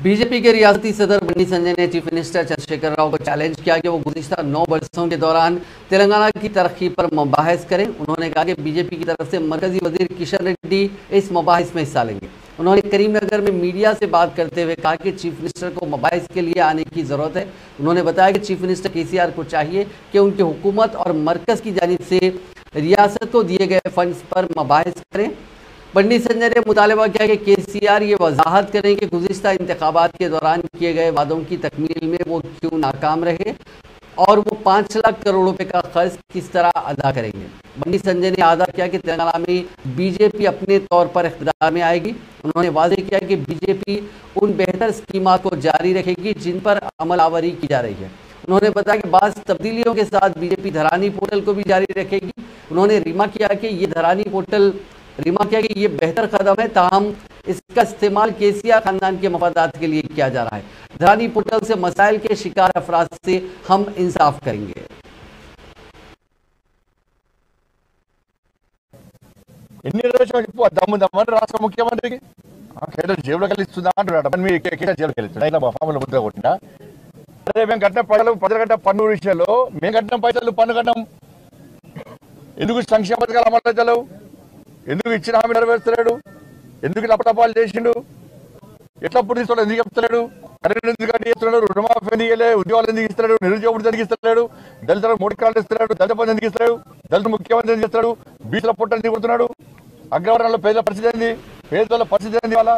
BJP के रियासती सदर बंडी संजय ने चीफ मिनिस्टर चंद्रशेखर राव को चैलेंज किया कि वो गुज़िश्ता 9 वर्षों के दौरान तेलंगाना की तरक्की पर मुबाहिस करें। उन्होंने कहा कि बीजेपी की तरफ से मरकजी वजीर किशन रेड्डी इस मुबाहिस में हिस्सा लेंगे। उन्होंने करीमनगर में मीडिया से बात करते हुए कहा कि चीफ मिनिस्टर को मुबाहिस के लिए आने की ज़रूरत है। उन्होंने बताया कि चीफ मिनिस्टर केसीआर को चाहिए कि उनकी हुकूमत और मरकज़ की जानिब से रियासत को दिए गए फंड्स पर मुबाहिस करें। बंडी संजय ने मुतालबा किया कि केसीआर ये वजाहत करें कि गुज़िश्ता इंतखाबात के दौरान किए गए वादों की तकमील में वो क्यों नाकाम रहे और वो 5 लाख करोड़ रुपए का खर्च किस तरह अदा करेंगे। बंडी संजय ने आदा किया कि तेलंगाना में बीजेपी अपने तौर पर इख्तियार में आएगी। उन्होंने वाज़ेह किया कि बीजेपी उन बेहतर स्कीमात को जारी रखेगी जिन पर अमलावरी की जा रही है। उन्होंने बताया कि बाज़ तब्दीलियों के साथ बीजेपी धरानी पोर्टल को भी जारी रखेगी। उन्होंने रीमा किया कि ये बेहतर कदम है, ताहम इसका इस्तेमाल केसीआर खानदान के मफादात के लिए किया जा रहा है। धरानी पोर्टल से मसाइल के शिकार अफराद से हम इंसाफ करेंगे। రాష్ట్ర ముఖ్యమంత్రికి కేంద్ర జేబులోకి వెళ్ళి ఇస్తుందా అంటున్నాడు. మీరు జేబులోకి వెళ్తున్నా ఇలా ఫామ్లో ముద్ర కొట్టినా అదే మేము కట్టిన ప్రజలు కట్టిన పన్ను విషయంలో మేము కట్టిన పైసలు పన్ను కట్టినాం. ఎందుకు సంక్షేమ పథకాలు అమలు చేయలేవు? ఎందుకు ఇచ్చిన హామీ నెరవేర్చలేడు? ఎందుకు లపటపాలు చేసిండు? ఎట్లా పుట్టిస్తాడు? ఎందుకు చెప్తలేడు? కరెంట్ ఎందుకు కట్టి ఇస్తున్నాడు? రుణమాఫీ ఎందుకు ఇవ్వలే? ఉద్యోగాలు ఎందుకు ఇస్తున్నాడు? నిరుద్యోగుడు ఎందుకు ఇస్తున్నాడు? దళితులకు 3 ఎకరాలు ఇస్తున్నాడు? దళిత బంధు ఎందుకు ఇస్తున్నాడు? దళిత ముఖ్యమంత్రి ఎందుకు ఇస్తాడు? బీచ్ల పుట్ట ఎందుకు కొడుతున్నాడు? అగ్రవర్ణంలో పేదల పరిస్థితి ఏంది? పేదల పరిస్థితి ఏంది? వాళ్ళ